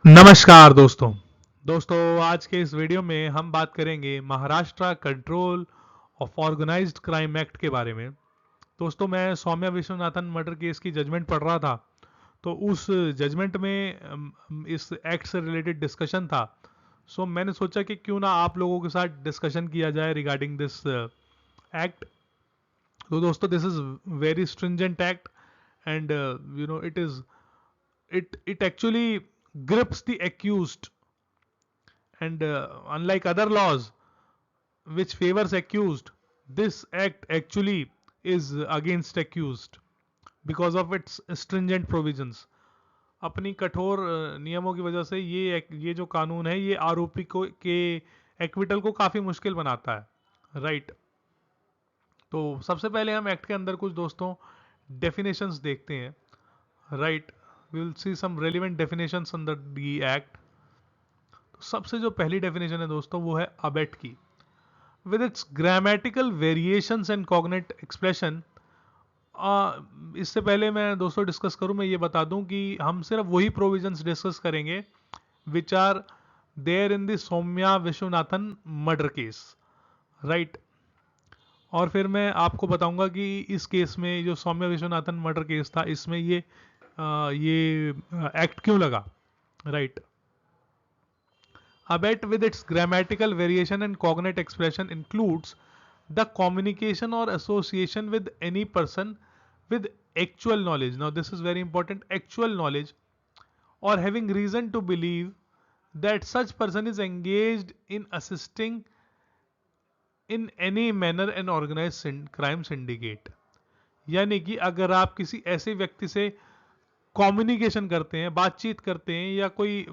नमस्कार दोस्तों आज के इस वीडियो में हम बात करेंगे Maharashtra Control of Organised Crime Act के बारे में। दोस्तों मैं सौम्या विश्वनाथन मर्डर केस की जजमेंट पढ़ रहा था, तो उस जजमेंट में इस एक्ट से रिलेटेड डिस्कशन था। सो मैंने सोचा कि क्यों ना आप लोगों के साथ डिस्कशन किया जाए रिगार्डिंग दिस एक्ट। तो दोस्तों this is very stringent act and it actually grips the accused, and unlike other laws which favors accused, this act actually is against accused because of its stringent provisions. अपनी कठोर नियमों की वजह से ये जो कानून है ये आरोपी को के एक्विटल को काफी मुश्किल बनाता है, राइट। तो सबसे पहले हम एक्ट के अंदर कुछ दोस्तों डेफिनेशंस देखते हैं, right. We will see some relevant definitions under the act. सबसे जो पहली डेफिनेशन है दोस्तों वो है अबेट की। With its grammatical variations and cognate expression. इससे पहले मैं दोस्तों डिस्कस करूं, मैं ये बता दूं कि हम सिर्फ वही प्रोविजंस डिस्कस करेंगे which are there in the Soumya Vishwanathan murder case, right. और फिर मैं आपको बताऊंगा कि इस केस में जो सौम्या विश्वनाथन मर्डर केस था इसमें ये एक्ट क्यों लगा, right. Abet with its grammatical variation and cognate expression includes the communication or association with any person with actual knowledge. Now this is very important, actual knowledge, or having reason to believe that such person is engaged in assisting in any manner an organized crime syndicate. यानी कि अगर आप किसी ऐसे व्यक्ति से communication करते हैं, बातचीत करते हैं, या कोई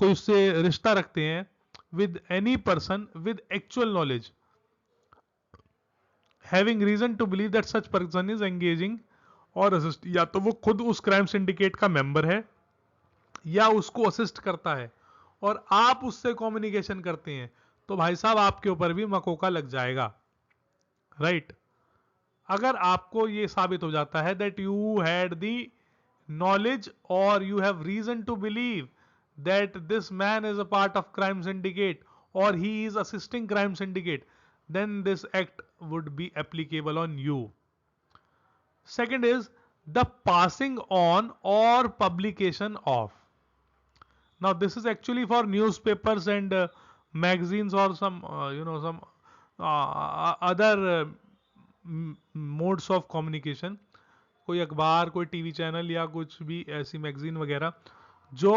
उससे रिश्ता रखते हैं with any person with actual knowledge, having reason to believe that such person is engaging or assist, या तो वो खुद उस क्राइम सिंडिकेट का मेंबर है या उसको असिस्ट करता है, और आप उससे कम्युनिकेशन करते हैं, तो भाई साहब आपके ऊपर भी मकोका लग जाएगा, राइट। अगर आपको ये साबित हो जाता है that you had the knowledge or you have reason to believe that this man is a part of crime syndicate or he is assisting crime syndicate, then this act would be applicable on you. Second is the passing on or publication of. Now this is actually for newspapers and magazines or some other modes of communication. कोई अखबार, कोई TV channel या कुछ भी ऐसी magazine वगैरह जो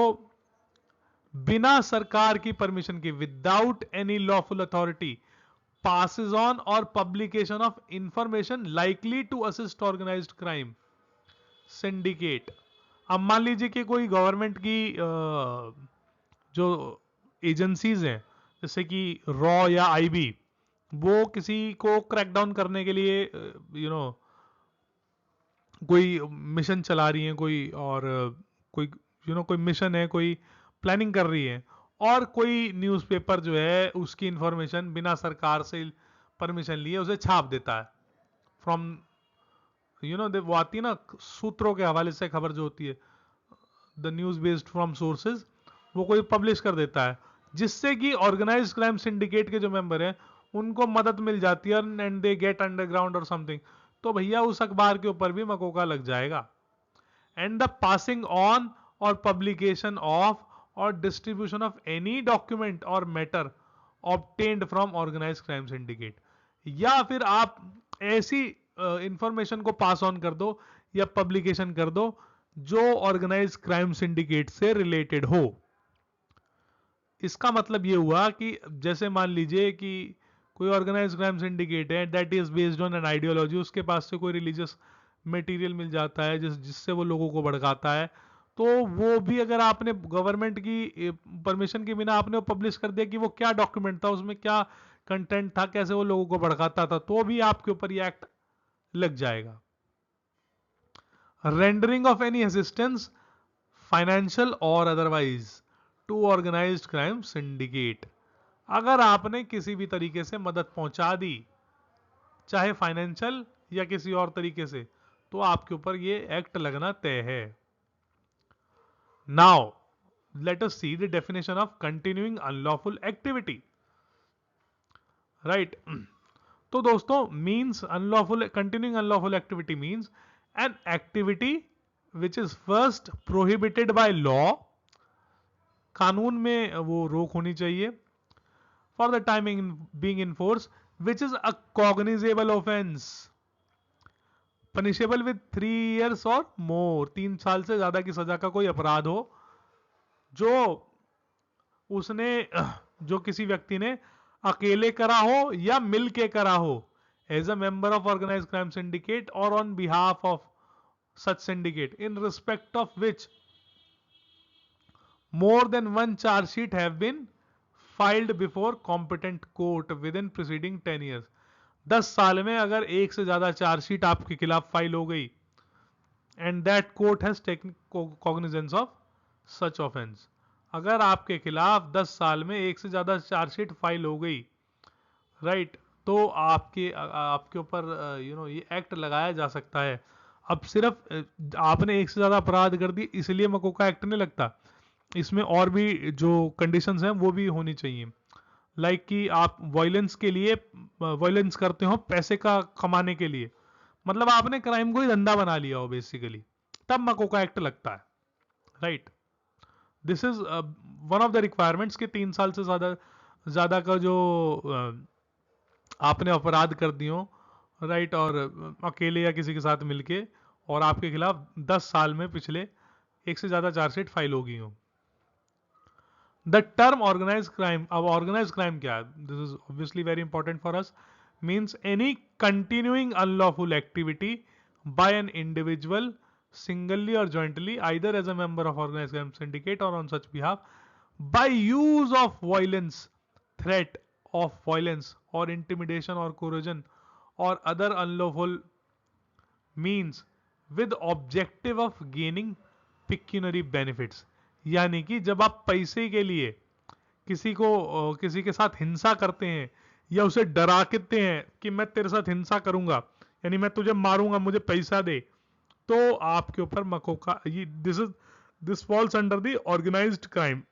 बिना सरकार की परमिशन के, without any lawful authority, passes on or publication of information likely to assist organized crime syndicate. अब मान लीजिए कि कोई गवर्नमेंट की जो एजेंसीज हैं जैसे कि रॉ या आईबी, वो किसी को क्रैकडाउन करने के लिए कोई मिशन चला रही हैं, कोई और कोई कोई मिशन है, कोई प्लानिंग कर रही है, और कोई न्यूज़पेपर जो है उसकी इंफॉर्मेशन बिना सरकार से परमिशन लिए उसे छाप देता है फ्रॉम वो आती है ना सूत्रों के हवाले से खबर जो होती है, the news based from sources, वो कोई पब्लिश कर देता है जिससे कि ऑर्गेनाइज्ड क्राइम सिंडिकेट के जो मेंबर हैं उनको मदद मिल जाती है एंड दे गेट अंडरग्राउंड और समथिंग, तो भैया उस अखबार के ऊपर भी मकोका लग जाएगा। And the passing on or publication of or distribution of any document or matter obtained from organised crime syndicate, या फिर आप ऐसी इंफॉर्मेशन को पास ऑन कर दो या पब्लिकेशन कर दो जो ऑर्गेनाइज क्राइम सिंडिकेट से रिलेटेड हो। इसका मतलब ये हुआ कि जैसे मान लीजिए कि कोई ऑर्गेनाइज क्राइम सिंडिकेट है that is based on an ideology, उसके पास से कोई रिलीजियस मटेरियल मिल जाता है जिससे वो लोगों को भड़काता है, तो वो भी अगर आपने गवर्नमेंट की परमिशन के बिना आपने पब्लिश कर दिया कि वो क्या डॉक्यूमेंट था, उसमें क्या कंटेंट था, कैसे वो लोगों को भड़काता था, तो भी आपके ऊपर ये एक्ट लग जाएगा। Rendering of any assistance financial और otherwise to organized crime syndicate, अगर आपने किसी भी तरीके से मदद पहुंचा दी, चाहे फाइनेंशियल या किसी और तरीके से, तो आपके ऊपर ये एक्ट लगना तय है। Now, let us see the definition of continuing unlawful activity. Right? तो दोस्तों means unlawful, continuing unlawful activity means an activity which is first prohibited by law, कानून में वो रोक होनी चाहिए, for the time being in force, which is a cognizable offense, punishable with 3 years और मोर, 3 साल से ज्यादा की सजा का कोई अपराध हो, जो उसने जो किसी व्यक्ति ने अकेले करा हो या मिल के करा हो, as a member of organise crime syndicate और on behalf of such syndicate, in respect of which more than one charge sheet have been filed before competent court within preceding 10 years. 10 साल में अगर एक से ज्यादा चार्जशीट आपके खिलाफ file हो गई, and that court has taken cognizance of such offence, अगर आपके खिलाफ 10 साल में एक से ज्यादा चार्जशीट फाइल हो गई, राइट, तो आपके ऊपर ये एक्ट लगाया जा सकता है. अब सिर्फ आपने एक से ज्यादा अपराध कर दी इसलिए मकोका एक्ट नहीं लगता, इसमें और भी जो कंडीशंस हैं वो भी होनी चाहिए. लाइक कि आप वायलेंस के लिए वायलेंस करते हो पैसे का कमाने के लिए, मतलब आपने क्राइम को ही धंधा बना लिया हो बेसिकली, तब मकोका एक्ट लगता है. Right, this is one of the requirements कि 3 साल से ज्यादा का जो आपने अपराध कर दियो, राइट, और अकेले या किसी के साथ मिलके, और आपके खिलाफ 10 साल में पिछले एक से ज्यादा चार्जशीट फाइल हो गई हो. द टर्म ऑर्गेनाइज क्राइम, अब ऑर्गेनाइज क्राइम क्या है, this is obviously very important for us, means any continuing unlawful activity by an individual singly or jointly, either as a member of organized crime syndicate or on such behalf, by use of violence, threat of violence or intimidation or coercion or other unlawful means with objective of gaining pecuniary benefits. यानी कि जब आप पैसे के लिए किसी के साथ हिंसा करते हैं या उसे डरा कहते हैं कि मैं तेरे साथ हिंसा करूंगा, यानी मैं तुझे मारूंगा, मुझे पैसा दे, तो आपके ऊपर MCOCA, this falls under the organised crime,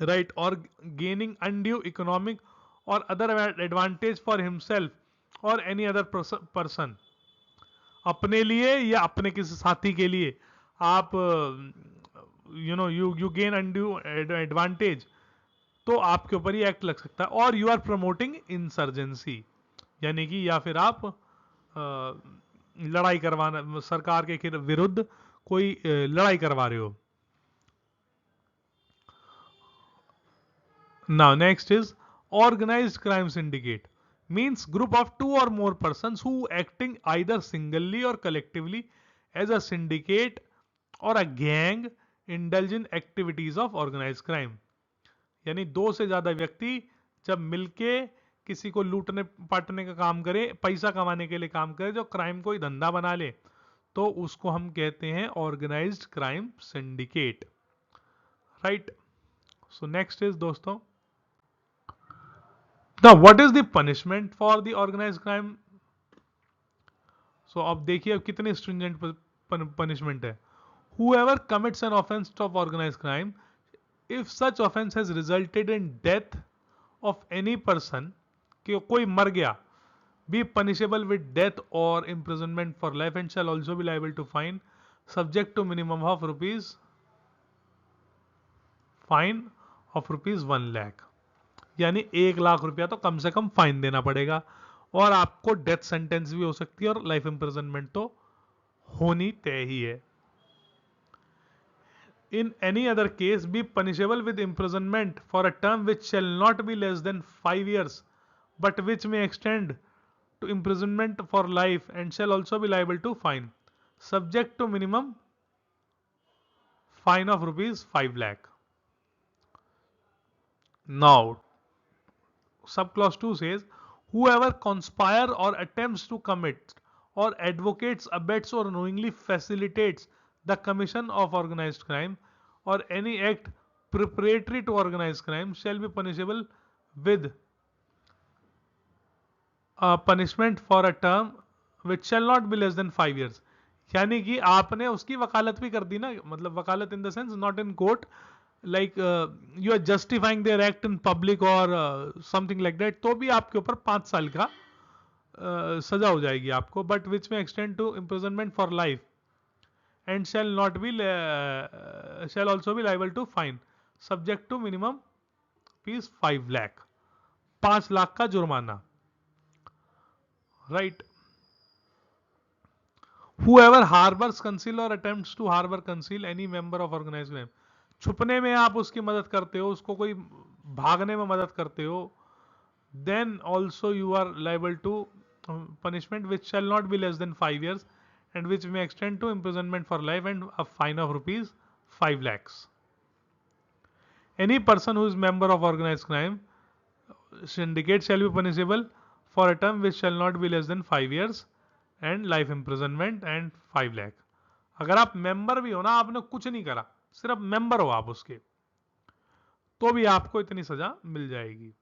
right, और गेनिंग अनड्यू इकोनॉमिक और अदर एडवांटेज फॉर हिमसेल्फ और एनी अदर पर्सन, अपने लिए या अपने किसी साथी के लिए आप यू गेन अनड्यू एडवांटेज, तो आपके ऊपर ही एक्ट लग सकता है. और यू आर प्रमोटिंग इंसर्जेंसी, यानी कि या फिर आप लड़ाई करवाना, सरकार के विरुद्ध कोई लड़ाई करवा रहे हो. Now next is organised crime syndicate, means group of 2 or more persons who acting either singly or collectively as a syndicate or a gang indulge in activities of organized crime. यानी 2 से ज्यादा व्यक्ति जब मिलके किसी को लूटने पाटने का काम करे, पैसा कमाने के लिए काम करे, जो क्राइम को ही धंधा बना ले, तो उसको हम कहते हैं organised crime syndicate. Right, so next is दोस्तों, Now, what is the punishment for the organized crime? So, अब देखिए अब कितने stringent punishment है. Whoever commits an offense of organized crime, if such offense has resulted in death of any person, कि कोई मर गया, be punishable with death or imprisonment for life and shall also be liable to fine, subject to minimum of fine of rupees 1 lakh. यानी 1 लाख रुपया तो कम से कम fine देना पड़ेगा, और आपको डेथ सेंटेंस भी हो सकती है और लाइफ इंप्रिजनमेंट तो होनी तय ही है. In any other case be punishable with imprisonment for a term which shall not be less than 5 years but which may extend to imprisonment for life and shall also be liable to fine, subject to minimum fine of rupees 5 lakh. Now subclause 2 says, whoever conspire or attempts to commit or advocates, abets or knowingly facilitates the commission of organized crime or any act preparatory to organized crime shall be punishable with a punishment for a term which shall not be less than 5 years. यानी कि आपने उसकी वकालत भी कर दी ना, मतलब वकालत in the sense not in court, like you are justifying their act in public और समथिंग लाइक दैट, तो भी आपके ऊपर 5 साल का सजा हो जाएगी आपको, but which may extend to imprisonment for life and shall not be shall also be liable to fine subject to minimum fees 5 lakh, 5 lakh का जुर्माना, right. whoever harbors conceal or attempts to harbor conceal any member of organized crime, छुपने में आप उसकी मदद करते हो, उसको कोई भागने में मदद करते हो, then also you are liable to punishment which shall not be less than 5 years and which may extend to imprisonment for life and a fine of rupees 5 lakhs. Any person who is member of organized crime syndicate shall be punishable for a term which shall not be less than 5 years and life imprisonment and 5 lakh. अगर आप member भी हो ना, आपने कुछ नहीं करा, सिर्फ मेंबर हो आप उसके, तो भी आपको इतनी सजा मिल जाएगी.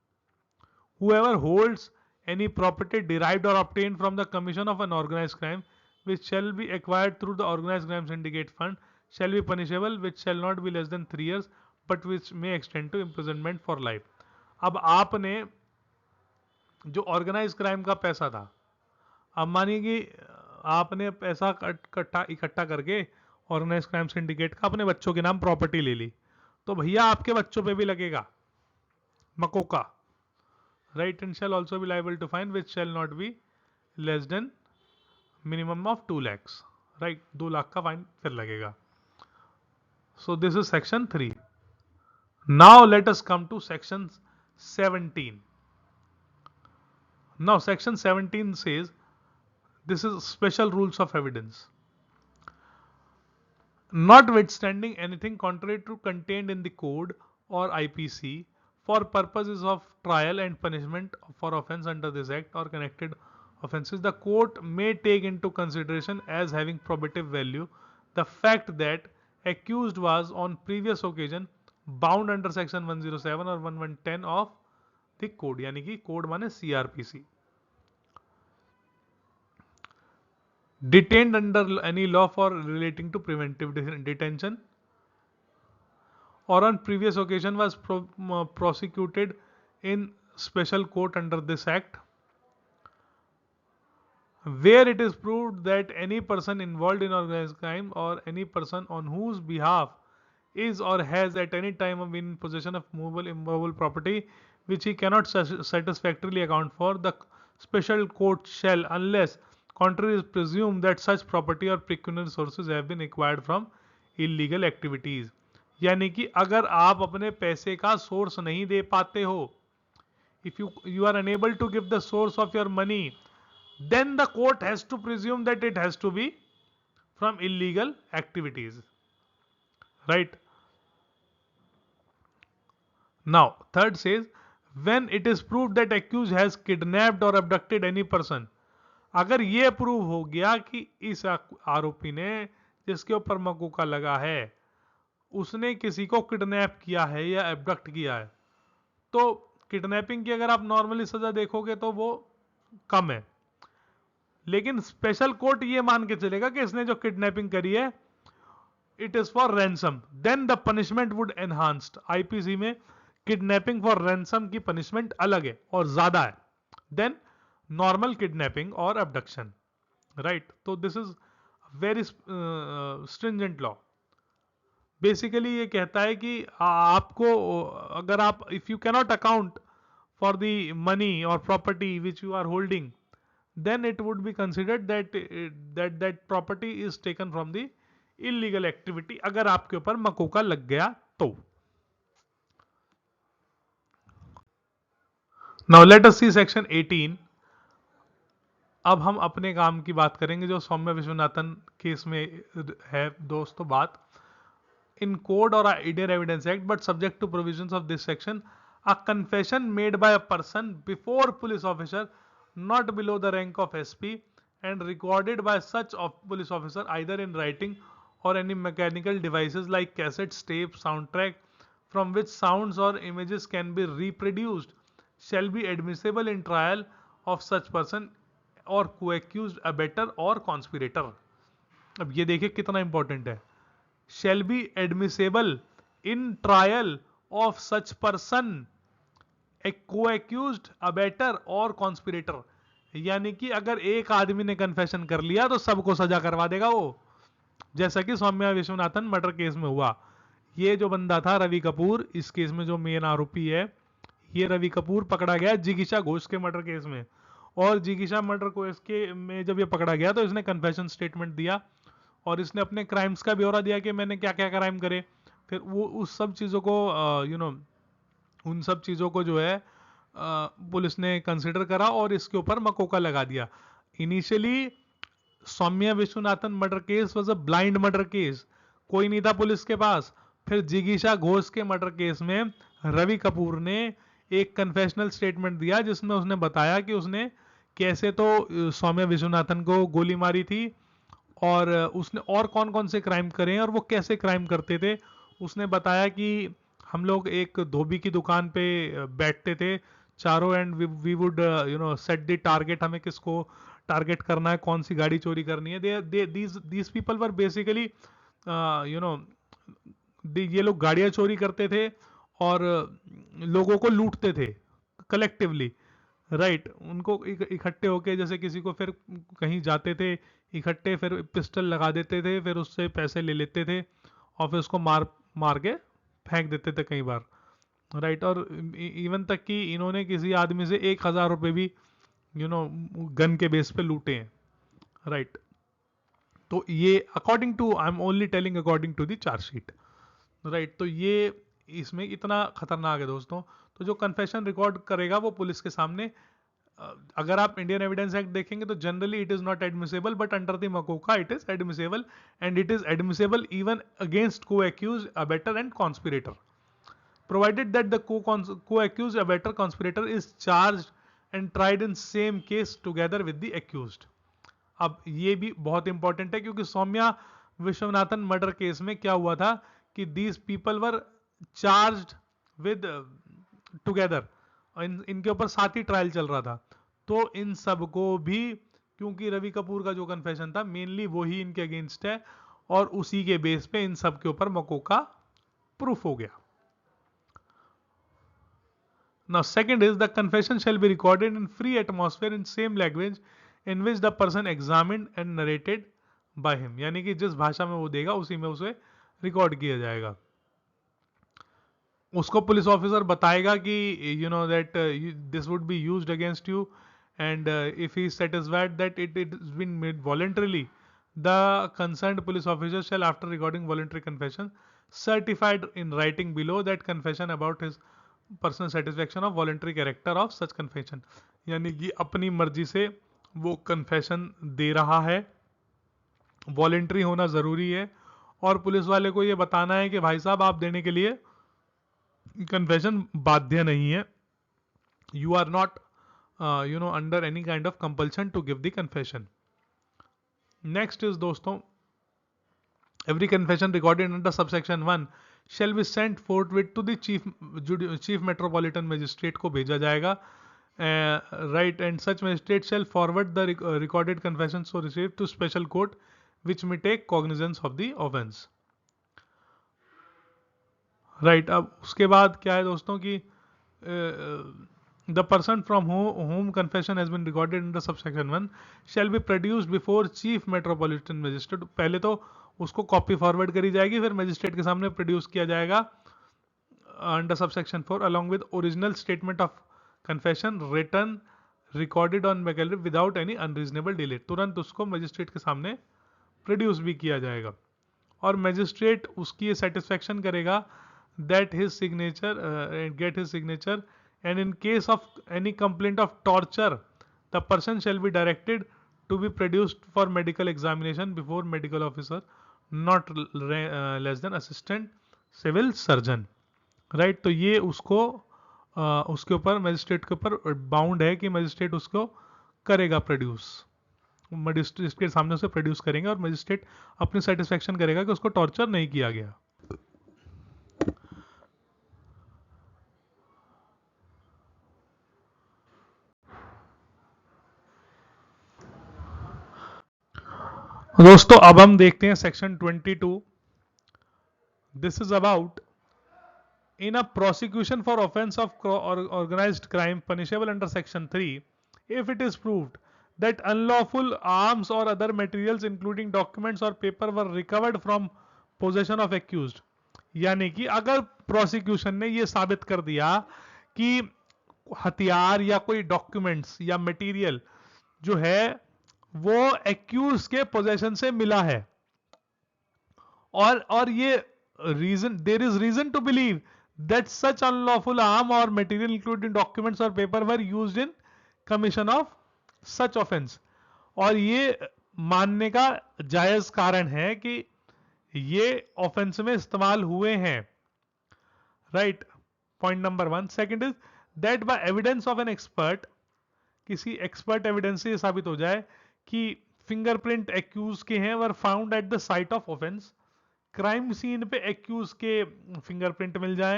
Whoever holds any property derived or obtained from the commission of an organized crime which shall be acquired through the organized crime syndicate fund shall be punishable which shall not be less than 3 years but which may extend to imprisonment for life. अब आपने जो organise crime का पैसा था, अब मानिए कि आपने पैसा इकट्ठा करके ऑर्गेनाइज क्राइम सिंडिकेट का अपने बच्चों के नाम प्रॉपर्टी ले ली, तो भैया आपके बच्चों पे भी लगेगा MCOCA, right, and shall also be liable to fine which shall not be less than minimum of 2 lakhs, right, 2 lakh का फाइन फिर लगेगा. So this is section 3. Now let us come to section 17. Now section 17 says this is special rules of evidence. Notwithstanding anything contrary to contained in the code or IPC for purposes of trial and punishment for offense under this act or connected offenses, the court may take into consideration as having probative value the fact that accused was on previous occasion bound under section 107 or 1110 of the code, यानी कि code माने CRPC, detained under any law for relating to preventive detention, or on previous occasion was prosecuted in special court under this act, where it is proved that any person involved in organized crime or any person on whose behalf is or has at any time been in possession of movable immovable property which he cannot satisfactorily account for, the special court shall, unless contrary is presumed, that such property or pecuniary sources have been acquired from illegal activities. यानी कि अगर आप अपने पैसे का source नहीं दे पाते हो, if you are unable to give the source of your money, then the court has to presume that it has to be from illegal activities, right? Now third says, when it is proved that accused has kidnapped or abducted any person, अगर ये prove हो गया कि इस आरोपी ने जिसके ऊपर मकोका लगा है उसने किसी को किडनैप किया है या एबडक्ट किया है, तो किडनैपिंग की अगर आप नॉर्मली सजा देखोगे तो वो कम है, लेकिन स्पेशल कोर्ट ये मान के चलेगा कि इसने जो किडनैपिंग करी है it is for ransom, then the punishment would enhanced. IPC में किडनैपिंग फॉर रैंसम की पनिशमेंट अलग है और ज्यादा है देन नॉर्मल किडनैपिंग और अबडक्शन, राइट. तो this is very stringent law. Basically ये कहता है कि आपको अगर आप if you cannot account for the money और property which you are holding, then it would be considered that property is taken from the illegal activity, अगर आपके ऊपर मकोका लग गया तो. Now let us see section 18. अब हम अपने काम की बात करेंगे जो सौम्य विश्वनाथन केस में है दोस्तों बात. In code or Indian Evidence Act, but subject to provisions of this section, a confession made by a person before police officer not below the rank of SP and recorded by such of police officer either in writing or any mechanical devices like cassettes, tapes, soundtrack from which sounds or images can be reproduced shall be admissible in trial of such person or co-accused, abettor or conspirator. अब ये देखिए कितना important है, shall be admissible in trial of such person a co-accused abettor और conspirator। यानी कि अगर एक आदमी ने कन्फेशन कर लिया तो सबको सजा करवा देगा वो, जैसा कि सौम्या विश्वनाथन मर्डर केस में हुआ। ये जो बंदा था रवि कपूर, इस केस में जो मेन आरोपी है, ये रवि कपूर पकड़ा गया जिगीशा घोष के मर्डर केस में। और जिगीशा मर्डर केस के में जब ये पकड़ा गया तो इसने कन्फेशन स्टेटमेंट दिया और इसने अपने क्राइम्स का ब्यौरा दिया कि मैंने क्या क्या क्राइम करे। फिर वो उस सब चीज़ों को उन सब चीज़ों को जो है पुलिस ने कंसिडर करा और इसके ऊपर मकोका लगा दिया। Initially Soumya Vishwanathan murder case was a blind murder case, कोई नहीं था पुलिस के पास। फिर जिगीशा घोष के मर्डर केस में रवि कपूर ने एक कन्फेशनल स्टेटमेंट दिया जिसमें उसने बताया कि उसने कैसे तो सौम्या विश्वनाथन को गोली मारी थी और उसने और कौन कौन से क्राइम करे हैं और वो कैसे क्राइम करते थे। उसने बताया कि हम लोग एक धोबी की दुकान पे बैठते थे चारों, and we would set the target, हमें किसको टारगेट करना है, कौन सी गाड़ी चोरी करनी है। These people were basically you know ये लोग गाड़ियां चोरी करते थे और लोगों को लूटते थे कलेक्टिवली, राइट। उनको इकट्ठे होके, जैसे किसी को फिर कहीं जाते थे इकट्ठे, फिर पिस्टल लगा देते थे, फिर उससे पैसे ले लेते थे और फिर उसको मार मार के फेंक देते थे कई बार, राइट। और इवन तक कि इन्होंने किसी आदमी से 1,000 रुपए भी गन के बेस पे लूटे हैं, राइट। तो ये according to, I am only telling according to the chargesheet, right. तो ये इसमें इतना खतरनाक है दोस्तों। तो जो कन्फेशन रिकॉर्ड करेगा वो पुलिस के सामने, अगर आप इंडियन एविडेंस एक्ट देखेंगे तो generally it is not admissible, but under the MCOCA it is admissible, and it is admissible even against co-accused abettor and conspirator, provided that the co-accused abettor conspirator is charged and tried in same case together with the accused। अब ये भी बहुत important है क्योंकि Saumya Vishwanathan murder case में क्या हुआ था कि these people were charged with together, इनके ऊपर साथ ही ट्रायल चल रहा था। तो इन सब को भी, क्योंकि रवि कपूर का जो कन्फेशन था मेनली वो ही इनके अगेंस्ट है और उसी के बेस पे इन सब के ऊपर मकोका प्रूफ हो गया। Now, second is the confession shall be recorded in free atmosphere in same language in which the person examined and narrated by him। यानी कि जिस भाषा में वो देगा उसी में उसे रिकॉर्ड किया जाएगा। उसको पुलिस ऑफिसर बताएगा कि that this would be used against you, and if he satisfied that it has been made voluntarily, the concerned police officer shall, after recording voluntary confession, certified in writing below that confession about his personal satisfaction of voluntary character of such confession. यानी कि अपनी मर्जी से वो confession दे रहा है, voluntary होना जरूरी है, और पुलिस वाले को ये बताना है कि भाई साहब आप देने के लिए कन्फेशन बाध्य नहीं है, you are not under any kind of compulsion to give the confession. Next is दोस्तों, every confession recorded under subsection 1 shall be sent forthwith to the chief metropolitan magistrate को भेजा जाएगा, right, and such magistrate shall forward the recorded confession so received to special court which may take cognizance of the offense, right। अब उसके बाद क्या है दोस्तों कि the person from whom confession has been recorded under subsection 1 shall be produced before chief metropolitan magistrate। पहले तो उसको कॉपी फॉरवर्ड करी जाएगी, फिर मजिस्ट्रेट के सामने प्रोड्यूस किया जाएगा under subsection 4 along with original statement of confession written recorded on McGalley without any unreasonable delay। तुरंत उसको मजिस्ट्रेट के सामने प्रोड्यूस भी किया जाएगा और मजिस्ट्रेट उसकी सेटिस्फेक्शन करेगा that his signature get his signature, and in case of any complaint of torture the person shall be directed to be produced for medical examination before medical officer not less than assistant civil surgeon, right। तो ये उसको उसके ऊपर magistrate के ऊपर bound है कि magistrate उसको करेगा प्रोड्यूस, मजिस्ट्रेट के सामने उसे प्रोड्यूस करेंगे और मजिस्ट्रेट अपनी सेटिस्फेक्शन करेगा कि उसको टॉर्चर नहीं किया गया। दोस्तों अब हम देखते हैं section 22. This is about in a prosecution for offense of organized crime punishable under section 3 if it is proved that unlawful arms or other materials including documents or paper were recovered from possession of accused. यानी कि अगर prosecution ने ये साबित कर दिया कि हथियार या कोई डॉक्यूमेंट्स या मटेरियल जो है वो एक्यूज के पोजेशन से मिला है और ये reason there is reason to believe that such unlawful arm or material including documents or paper were used in commission of such offense. और ये मानने का जायज कारण है कि ये ऑफेंस में इस्तेमाल हुए हैं. Right, point number 1. Second is that bye evidence of an expert, किसी एक्सपर्ट एविडेंस से ये साबित हो जाए कि फिंगरप्रिंट एक्यूज के हैं were found at the site of offence. Crime scene पे एक्यूज के फिंगरप्रिंट मिल जाए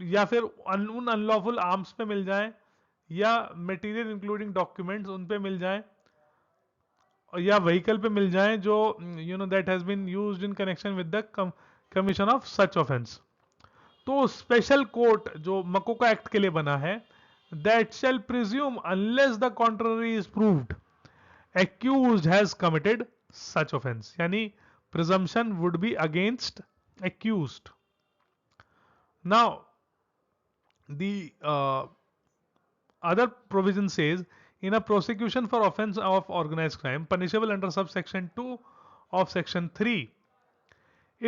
या फिर उन अनलॉफुल आर्म्स पे मिल जाए या मटेरियल इंक्लूडिंग डॉक्यूमेंट्स उन पे मिल जाए या व्हीकल पे मिल जाए जो that has been used in connection with the commission of such offence. तो स्पेशल कोर्ट जो मकोका एक्ट के लिए बना है, that shall presume unless the contrary is proved accused has committed such offense. यानी presumption would be against accused. Now the other provision says in a prosecution for offense of organized crime punishable under subsection 2 of section 3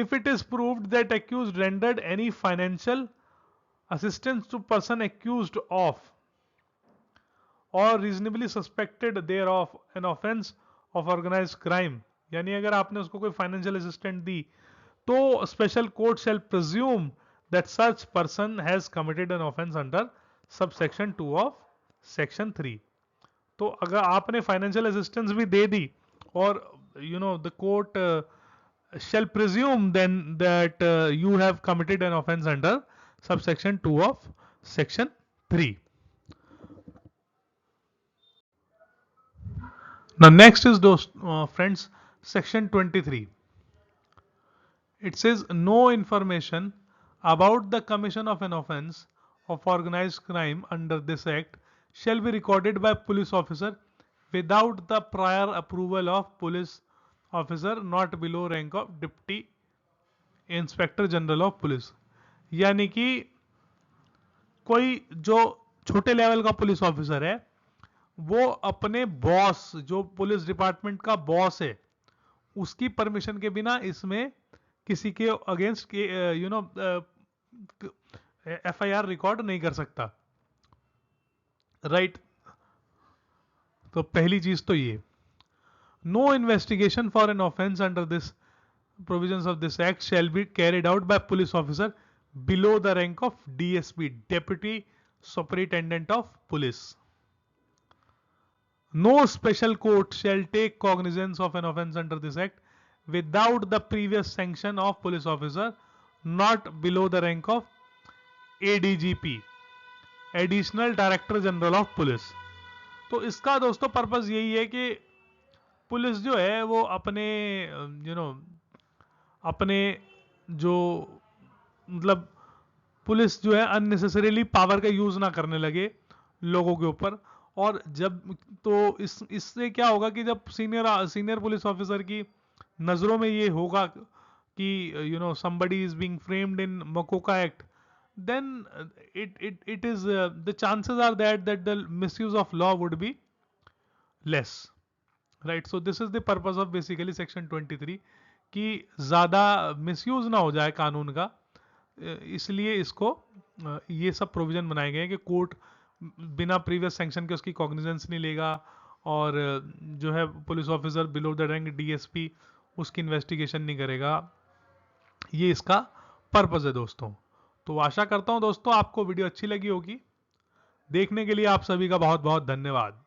if it is proved that accused rendered any financial assistance to person accused of or reasonably suspected thereof an offense of organized crime. यानी अगर आपने उसको कोई financial assistant दी तो special court shell presume that such person has committed N offence under subsection 2 of section 3. तो अगर आपने financial assistance भी दे दी और the court shall presume then that you have committed an offense under subsection 2 of section 3. Now next is those friends section 23. It says no information about the commission of an offense of organized crime under this act shall be recorded by police officer without the prior approval of police officer not below rank of deputy inspector general of police. यानी कि कोई जो छोटे level का police officer है वो अपने boss जो पुलिस डिपार्टमेंट का बॉस है उसकी परमिशन के बिना इसमें किसी के अगेंस्ट एफआईआर रिकॉर्ड नहीं कर सकता. राइट, तो पहली चीज तो ये no investigation for an offence under this provisions of this act shall be carried out by police officer below the rank of DSP, Deputy Superintendent of Police. No special court shall take cognizance of an offence under this act without the previous sanction of police officer not below the rank of ADGP, Additional Director General of Police. तो इसका दोस्तों purpose यही है कि police जो है वो अपने जो मतलब पुलिस जो है अननेसेसरीली पावर का यूज ना करने लगे लोगों के ऊपर. और जब तो इससे क्या होगा कि जब सीनियर पुलिस ऑफिसर की नजरों में ये होगा कि somebody is being framed in Makoka Act, then it is the chances are that the misuse of law would be less. Right, so this is the purpose of basically section 23 कि ज़्यादा misuse ना हो जाए कानून का, इसलिए इसको ये सब प्रोविजन बनाए गए हैं कि कोर्ट बिना प्रीवियस सैंक्शन के उसकी कॉग्निजेंस नहीं लेगा और जो है police officer below the rank DSP उसकी इन्वेस्टिगेशन नहीं करेगा. ये इसका पर्पस है दोस्तों. तो आशा करता हूँ दोस्तों आपको वीडियो अच्छी लगी होगी. देखने के लिए आप सभी का बहुत बहुत धन्यवाद.